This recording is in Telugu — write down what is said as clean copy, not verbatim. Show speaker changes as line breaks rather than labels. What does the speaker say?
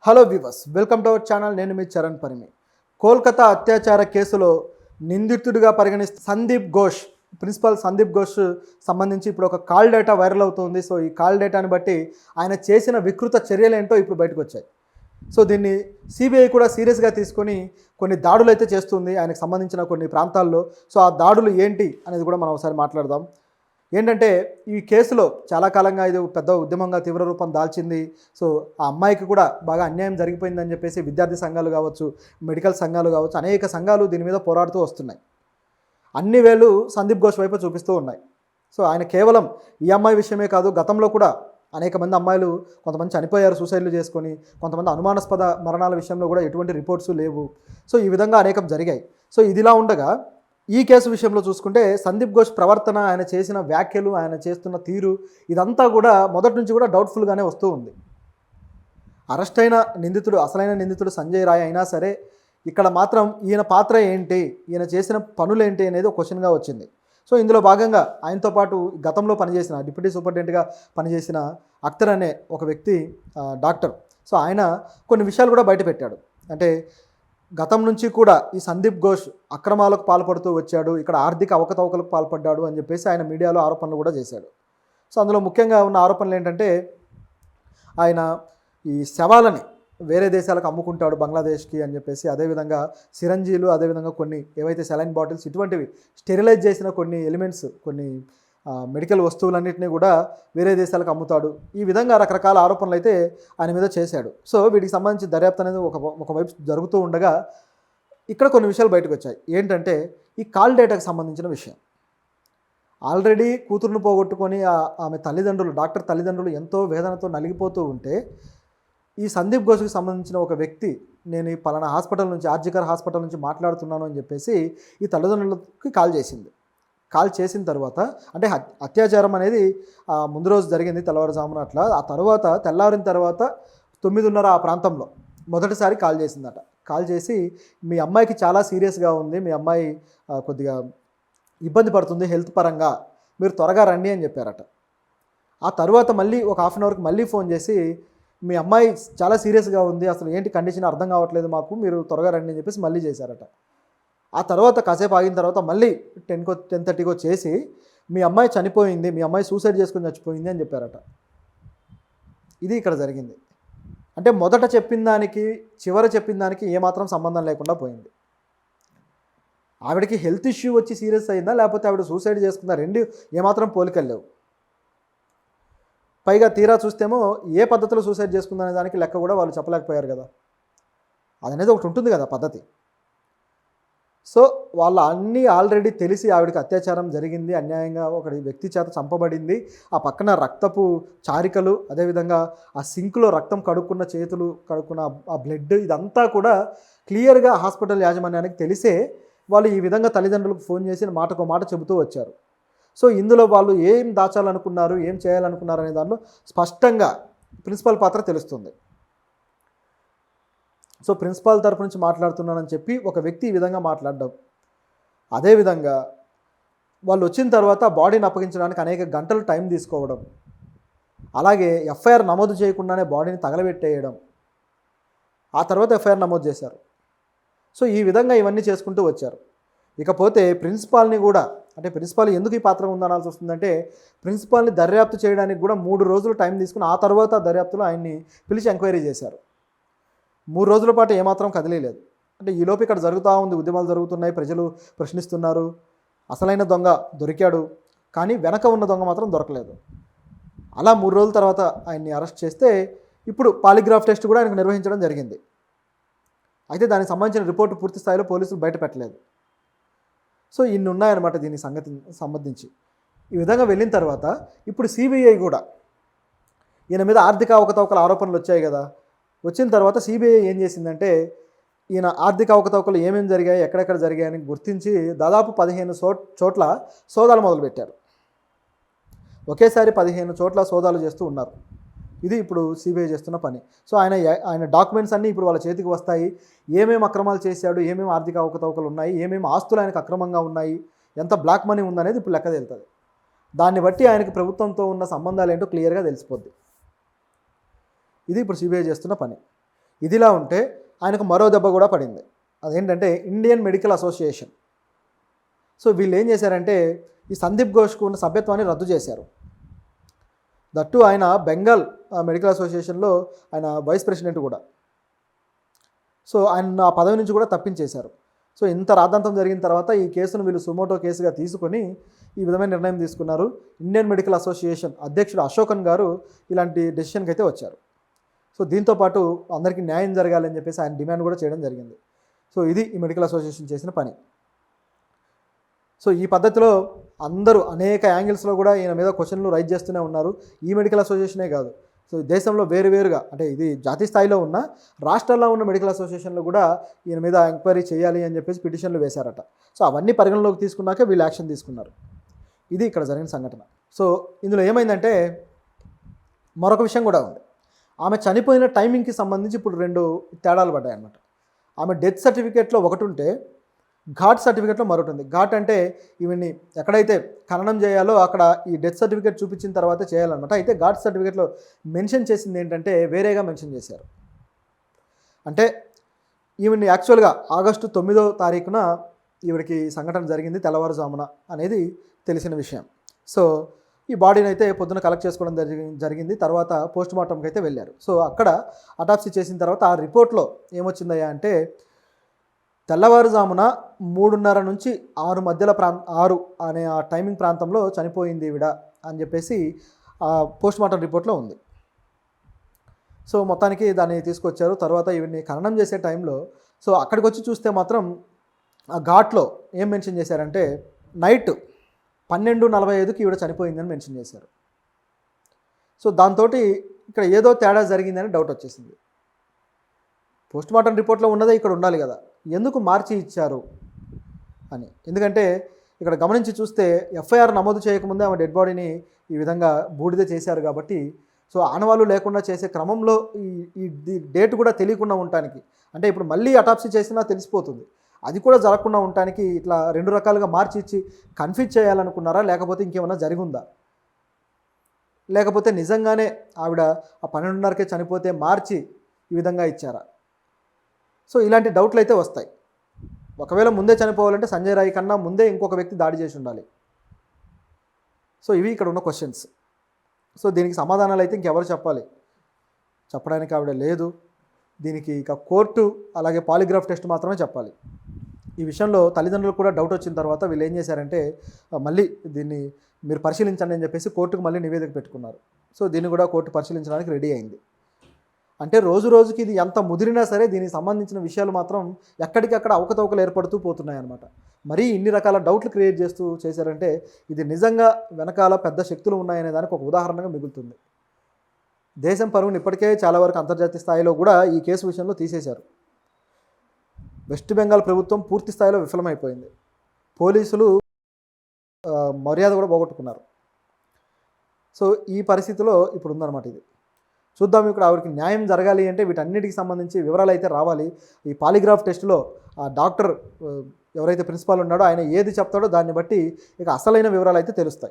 Hello viewers, welcome to our channel. నేను మీ చరణ్ పరిమి. కోల్కతా అత్యాచార కేసులో నిందితుడిగా పరిగణిస్తున్న సందీప్ ఘోష్, ప్రిన్సిపల్ సందీప్ ఘోష్ సంబంధించి ఇప్పుడు ఒక కాల్ డేటా వైరల్ అవుతుంది. సో ఈ కాల్ డేటాని బట్టి ఆయన చేసిన వికృత చర్యలు ఏంటో ఇప్పుడు బయటకు వచ్చాయి. సో దీన్ని సిబిఐ కూడా సీరియస్గా తీసుకొని కొన్ని దాడులు అయితే చేస్తుంది ఆయనకు సంబంధించిన కొన్ని ప్రాంతాల్లో. సో ఆ దాడులు ఏంటి అనేది కూడా మనం ఒకసారి మాట్లాడదాం. ఏంటంటే ఈ కేసులో చాలా కాలంగా ఇది పెద్ద ఉద్యమంగా తీవ్ర రూపం దాల్చింది. సో ఆ అమ్మాయికి కూడా బాగా అన్యాయం జరిగిపోయిందని చెప్పేసి విద్యార్థి సంఘాలు కావచ్చు, మెడికల్ సంఘాలు కావచ్చు, అనేక సంఘాలు దీని మీద పోరాడుతూ వస్తున్నాయి. అన్ని వేలు సందీప్ ఘోష్ వైపు చూపిస్తూ ఉన్నాయి. సో ఆయన కేవలం ఈ అమ్మాయి విషయమే కాదు, గతంలో కూడా అనేక మంది అమ్మాయిలు కొంతమంది చనిపోయారు సూసైడ్లు చేసుకొని, కొంతమంది అనుమానాస్పద మరణాల విషయంలో కూడా ఎటువంటి రిపోర్ట్స్ లేవు. సో ఈ విధంగా అనేకం జరిగాయి. సో ఇదిలా ఉండగా ఈ కేసు విషయంలో చూసుకుంటే సందీప్ ఘోష్ ప్రవర్తన, ఆయన చేసిన వ్యాఖ్యలు, ఆయన చేస్తున్న తీరు ఇదంతా కూడా మొదటి నుంచి కూడా డౌట్ఫుల్గానే వస్తూ ఉంది. అరెస్ట్ అయిన నిందితుడు, అసలైన నిందితుడు సంజయ్ రాయ్ అయినా సరే ఇక్కడ మాత్రం ఈయన పాత్ర ఏంటి, ఈయన చేసిన పనులు ఏంటి అనేది ఒక క్వశ్చన్గా వచ్చింది. సో ఇందులో భాగంగా ఆయనతో పాటు గతంలో పనిచేసిన డిప్యూటీ సూపరింటెండెంట్గా పనిచేసిన అఖ్తర్ అనే ఒక వ్యక్తి, డాక్టర్, సో ఆయన కొన్ని విషయాలు కూడా బయటపెట్టాడు. అంటే గతం నుంచి కూడా ఈ సందీప్ ఘోష్ అక్రమాలకు పాల్పడుతూ వచ్చాడు, ఇక్కడ ఆర్థిక అవకతవకలకు పాల్పడ్డాడు అని చెప్పేసి ఆయన మీడియాలో ఆరోపణలు కూడా చేశాడు. సో అందులో ముఖ్యంగా ఉన్న ఆరోపణలు ఏంటంటే ఆయన ఈ శవాలని వేరే దేశాలకు అమ్ముకుంటాడు, బంగ్లాదేశ్కి అని చెప్పేసి, అదేవిధంగా సిరంజీలు, అదేవిధంగా కొన్ని ఏవైతే సెలైన్ బాటిల్స్ ఇటువంటివి స్టెరిలైజ్ చేసిన కొన్ని ఎలిమెంట్స్, కొన్ని మెడికల్ వస్తువులన్నింటినీ కూడా వేరే దేశాలకు అమ్ముతాడు. ఈ విధంగా రకరకాల ఆరోపణలు అయితే ఆయన మీద చేశాడు. సో వీటికి సంబంధించి దర్యాప్తు అనేది ఒకవైపు జరుగుతూ ఉండగా ఇక్కడ కొన్ని విషయాలు బయటకు వచ్చాయి. ఏంటంటే ఈ కాల్ డేటాకు సంబంధించిన విషయం. ఆల్రెడీ కూతురును పోగొట్టుకొని ఆమె తల్లిదండ్రులు, డాక్టర్ తల్లిదండ్రులు ఎంతో వేదనతో నలిగిపోతూ ఉంటే ఈ సందీప్ ఘోష్కి సంబంధించిన ఒక వ్యక్తి, నేను ఈ పలానా హాస్పిటల్ నుంచి, ఆర్జికర్ హాస్పిటల్ నుంచి మాట్లాడుతున్నాను అని చెప్పేసి ఈ తల్లిదండ్రులకి కాల్ చేసింది. కాల్ చేసిన తర్వాత, అంటే అత్యాచారం అనేది ముందు రోజు జరిగింది తెల్లవారుజామున అట్లా. ఆ తర్వాత తెల్లారిన తర్వాత 9:30 ఆ ప్రాంతంలో మొదటిసారి కాల్ చేసిందట. కాల్ చేసి మీ అమ్మాయికి చాలా సీరియస్గా ఉంది, మీ అమ్మాయి కొద్దిగా ఇబ్బంది పడుతుంది హెల్త్ పరంగా, మీరు త్వరగా రండి అని చెప్పారట. ఆ తర్వాత మళ్ళీ ఒక హాఫ్ అన్ అవర్కి మళ్ళీ ఫోన్ చేసి మీ అమ్మాయి చాలా సీరియస్గా ఉంది, అసలు ఏంటి కండిషన్ అర్థం కావట్లేదు మాకు, మీరు త్వరగా రండి అని చెప్పేసి మళ్ళీ చేశారట. ఆ తర్వాత కాసేపు ఆగిన తర్వాత మళ్ళీ 10:30కో చేసి మీ అమ్మాయి చనిపోయింది, మీ అమ్మాయి సూసైడ్ చేసుకొని చచ్చిపోయింది అని చెప్పారట. ఇది ఇక్కడ జరిగింది. అంటే మొదట చెప్పిన దానికి చివర చెప్పిన దానికి ఏమాత్రం సంబంధం లేకుండా పోయింది. ఆవిడకి హెల్త్ ఇష్యూ వచ్చి సీరియస్ అయిందా, లేకపోతే ఆవిడ సూసైడ్ చేసుకుందా, రెండు ఏమాత్రం పోలికలు లేవు. పైగా తీరా చూస్తేమో ఏ పద్ధతిలో సూసైడ్ చేసుకుందనే దానికి లెక్క కూడా వాళ్ళు చెప్పలేకపోయారు కదా. అదనేది ఒకటి ఉంటుంది కదా పద్ధతి. సో వాళ్ళు అన్నీ ఆల్రెడీ తెలిసి ఆవిడకి అత్యాచారం జరిగింది, అన్యాయంగా ఒక వ్యక్తి చేత చంపబడింది, ఆ పక్కన రక్తపు చారికలు, అదేవిధంగా ఆ సింక్లో రక్తం కడుక్కున్న చేతులు, కడుక్కున్న ఆ బ్లడ్, ఇదంతా కూడా క్లియర్గా హాస్పిటల్ యాజమాన్యానికి తెలిసే వాళ్ళు ఈ విధంగా తల్లిదండ్రులకు ఫోన్ చేసి మాటకో మాట చెబుతూ వచ్చారు. సో ఇందులో వాళ్ళు ఏం దాచాలనుకున్నారు, ఏం చేయాలనుకున్నారు అనే దానిలో స్పష్టంగా ప్రిన్సిపల్ పాత్ర తెలుస్తుంది. సో ప్రిన్సిపాల్ తరపు నుంచి మాట్లాడుతున్నానని చెప్పి ఒక వ్యక్తి ఈ విధంగా మాట్లాడడం, అదేవిధంగా వాళ్ళు వచ్చిన తర్వాత బాడీని అప్పగించడానికి అనేక గంటలు టైం తీసుకోవడం, అలాగే ఎఫ్ఐఆర్ నమోదు చేయకుండానే బాడీని తగలబెట్టేయడం, ఆ తర్వాత ఎఫ్ఐఆర్ నమోదు చేశారు. సో ఈ విధంగా ఇవన్నీ చేసుకుంటూ వచ్చారు. ఇకపోతే ప్రిన్సిపాల్ని కూడా, అంటే ప్రిన్సిపాల్ ఎందుకు ఈ పాత్ర ఉందనాల్సి వస్తుందంటే, ప్రిన్సిపాల్ని దర్యాప్తు చేయడానికి కూడా 3 రోజులు టైం తీసుకుని ఆ తర్వాత దర్యాప్తులో ఆయన్ని పిలిచి ఎంక్వైరీ చేశారు. 3 రోజుల పాటు ఏమాత్రం కదిలేదు. అంటే ఈలోపు ఇక్కడ జరుగుతూ ఉంది, ఉద్యమాలు జరుగుతున్నాయి, ప్రజలు ప్రశ్నిస్తున్నారు, అసలైన దొంగ దొరికాడు, కానీ వెనక ఉన్న దొంగ మాత్రం దొరకలేదు. అలా 3 రోజుల తర్వాత ఆయన్ని అరెస్ట్ చేస్తే ఇప్పుడు పాలిగ్రాఫ్ టెస్ట్ కూడా ఆయనకు నిర్వహించడం జరిగింది. అయితే దానికి సంబంధించిన రిపోర్టు పూర్తి స్థాయిలో పోలీసులు బయట పెట్టలేదు. సో ఇన్ని ఉన్నాయన్నమాట దీనికి సంబంధించి. ఈ విధంగా వెళ్ళిన తర్వాత ఇప్పుడు సిబిఐ కూడా ఈయన మీద ఆర్థిక అవకతవకల ఆరోపణలు వచ్చాయి కదా. వచ్చిన తర్వాత సిబిఐ ఏం చేసిందంటే, ఈయన ఆర్థిక అవకతవకలు ఏమేమి జరిగాయి, ఎక్కడెక్కడ జరిగాయని గుర్తించి దాదాపు 15 చోట్ల సోదాలు మొదలుపెట్టారు. ఒకేసారి 15 చోట్ల సోదాలు చేస్తూ ఉన్నారు. ఇది ఇప్పుడు సిబిఐ చేస్తున్న పని. సో ఆయన డాక్యుమెంట్స్ అన్నీ ఇప్పుడు వాళ్ళ చేతికి వస్తాయి. ఏమేమి అక్రమాలు చేశాడు, ఏమేమి ఆర్థిక అవకతవకలు ఉన్నాయి, ఏమేమి ఆస్తులు ఆయనకు అక్రమంగా ఉన్నాయి, ఎంత బ్లాక్ మనీ ఉందనేది ఇప్పుడు లెక్క తేలుతుంది. దాన్ని బట్టి ఆయనకి ప్రభుత్వంతో ఉన్న సంబంధాలు ఏంటో క్లియర్గా తెలిసిపోద్ది. ఇది ఇప్పుడు సిబిఐ చేస్తున్న పని. ఇదిలా ఉంటే ఆయనకు మరో దెబ్బ కూడా పడింది. అదేంటంటే ఇండియన్ మెడికల్ అసోసియేషన్. సో వీళ్ళు ఏం చేశారంటే ఈ సందీప్ ఘోష్కు ఉన్న సభ్యత్వాన్ని రద్దు చేశారు. దట్టు ఆయన బెంగాల్ మెడికల్ అసోసియేషన్లో ఆయన వైస్ ప్రెసిడెంట్ కూడా. సో ఆయన ఆ పదవి నుంచి కూడా తప్పించేశారు. సో ఇంత రాద్ధాంతం జరిగిన తర్వాత ఈ కేసును వీళ్ళు సుమోటో కేసుగా తీసుకొని ఈ విధమైన నిర్ణయం తీసుకున్నారు. ఇండియన్ మెడికల్ అసోసియేషన్ అధ్యక్షుడు అశోకన్ గారు ఇలాంటి డెసిషన్కి అయితే వచ్చారు. సో దీంతోపాటు అందరికీ న్యాయం జరగాలని చెప్పేసి ఆయన డిమాండ్ కూడా చేయడం జరిగింది. సో ఇది ఈ మెడికల్ అసోసియేషన్ చేసిన పని. సో ఈ పద్ధతిలో అందరూ అనేక యాంగిల్స్లో కూడా ఈయన మీద క్వశ్చన్లు రైజ్ చేస్తూనే ఉన్నారు. ఈ మెడికల్ అసోసియేషనే కాదు, సో దేశంలో వేరువేరుగా అంటే ఇది జాతీయ స్థాయిలో ఉన్న రాష్ట్రాల్లో ఉన్న మెడికల్ అసోసియేషన్లు కూడా ఈయన మీద ఎంక్వైరీ చేయాలి అని చెప్పేసి పిటిషన్లు వేశారట. సో అవన్నీ పరిగణలోకి తీసుకున్నాక వీళ్ళు యాక్షన్ తీసుకున్నారు. ఇది ఇక్కడ జరిగిన సంఘటన. సో ఇందులో ఏమైందంటే మరొక విషయం కూడా ఉంది. ఆమె చనిపోయిన టైమింగ్కి సంబంధించి ఇప్పుడు 2 తేడాలు పడ్డాయి అన్నమాట. ఆమె డెత్ సర్టిఫికేట్లో ఒకటి ఉంటే ఘాట్ సర్టిఫికేట్లో మరొకటి ఉంది. ఘాట్ అంటే ఈవెన్ని ఎక్కడైతే ఖననం చేయాలో అక్కడ ఈ డెత్ సర్టిఫికేట్ చూపించిన తర్వాత చేయాలన్నమాట. అయితే ఘాట్ సర్టిఫికేట్లో మెన్షన్ చేసింది ఏంటంటే వేరేగా మెన్షన్ చేశారు. అంటే ఈవెన్ని యాక్చువల్గా ఆగస్టు 9వ తారీఖున ఈవిడికి సంఘటన జరిగింది తెల్లవారుజామున అనేది తెలిసిన విషయం. సో ఈ బాడీని అయితే పొద్దున కలెక్ట్ చేసుకోవడం జరిగింది. తర్వాత పోస్ట్ మార్టంకి అయితే వెళ్ళారు. సో అక్కడ అటాప్సీ చేసిన తర్వాత ఆ రిపోర్ట్లో ఏమొచ్చిందయ్యా అంటే తెల్లవారుజామున 3:30 నుంచి 6 మధ్యలో 6 అనే ఆ టైమింగ్ ప్రాంతంలో చనిపోయింది ఈవిడ అని చెప్పేసి పోస్ట్ మార్టం రిపోర్ట్లో ఉంది. సో మొత్తానికి దాన్ని తీసుకొచ్చారు. తర్వాత ఈవిడ్ని ఖననం చేసే టైంలో సో అక్కడికి వచ్చి చూస్తే మాత్రం ఆ ఘాట్లో ఏం మెన్షన్ చేశారంటే నైట్ 12:45కి ఈవిడ చనిపోయిందని మెన్షన్ చేశారు. సో దాంతో ఇక్కడ ఏదో తేడా జరిగిందని డౌట్ వచ్చేసింది. పోస్ట్ మార్టం రిపోర్ట్లో ఉన్నదే ఇక్కడ ఉండాలి కదా, ఎందుకు మార్చి ఇచ్చారు అని. ఎందుకంటే ఇక్కడ గమనించి చూస్తే ఎఫ్ఐఆర్ నమోదు చేయకముందే ఆమె డెడ్ బాడీని ఈ విధంగా బూడిద చేశారు కాబట్టి సో ఆనవాళ్ళు లేకుండా చేసే క్రమంలో ఈ డేట్ కూడా తెలియకుండా ఉండటానికి, అంటే ఇప్పుడు మళ్ళీ అటాప్సీ చేసినా తెలిసిపోతుంది, అది కూడా జరగకుండా ఉండటానికి ఇట్లా 2 రకాలుగా మార్చి ఇచ్చి కన్ఫ్యూజ్ చేయాలనుకున్నారా, లేకపోతే ఇంకేమైనా జరిగిందా, లేకపోతే నిజంగానే ఆవిడ ఆ 12:30కే చనిపోతే మార్చి ఈ విధంగా ఇచ్చారా. సో ఇలాంటి డౌట్లు అయితే వస్తాయి. ఒకవేళ ముందే చనిపోవాలంటే సంజయ్ రాయ్ కన్నా ముందే ఇంకొక వ్యక్తి దాడి చేసి ఉండాలి. సో ఇవి ఇక్కడ ఉన్న క్వశ్చన్స్. సో దీనికి సమాధానాలు అయితే ఇంకెవరు చెప్పాలి, చెప్పడానికి ఆవిడ లేదు. దీనికి ఇక కోర్టు అలాగే పాలిగ్రాఫ్ టెస్ట్ మాత్రమే చెప్పాలి. ఈ విషయంలో తల్లిదండ్రులకు కూడా డౌట్ వచ్చిన తర్వాత వీళ్ళు ఏం చేశారంటే మళ్ళీ దీన్ని మీరు పరిశీలించండి అని చెప్పేసి కోర్టుకు మళ్ళీ నివేదిక పెట్టుకున్నారు. సో దీన్ని కూడా కోర్టు పరిశీలించడానికి రెడీ అయింది. అంటే రోజు రోజుకి ఇది ఎంత ముదిరినా సరే దీనికి సంబంధించిన విషయాలు మాత్రం ఎక్కడికక్కడ అవకతవకలు ఏర్పడుతూ పోతున్నాయి అన్నమాట. మరీ ఇన్ని రకాల డౌట్లు క్రియేట్ చేస్తూ చేశారంటే ఇది నిజంగా వెనకాల పెద్ద శక్తులు ఉన్నాయనే దానికి ఒక ఉదాహరణగా మిగులుతుంది. దేశం పరువుని ఇప్పటికే చాలా వరకు అంతర్జాతీయ స్థాయిలో కూడా ఈ కేసు విషయంలో తీసేశారు. వెస్ట్ బెంగాల్ ప్రభుత్వం పూర్తి స్థాయిలో విఫలమైపోయింది. పోలీసులు మర్యాద కూడా పోగొట్టుకున్నారు. సో ఈ పరిస్థితిలో ఇప్పుడు ఉందన్నమాట ఇది. చూద్దాం ఇక్కడ ఆవిడకి న్యాయం జరగాలి అంటే వీటన్నిటికి సంబంధించి వివరాలు అయితే రావాలి. ఈ పాలిగ్రాఫ్ టెస్ట్లో ఆ డాక్టర్ ఎవరైతే ప్రిన్సిపాల్ ఉన్నాడో ఆయన ఏది చెప్తాడో దాన్ని బట్టి ఇక అసలైన వివరాలు అయితే తెలుస్తాయి.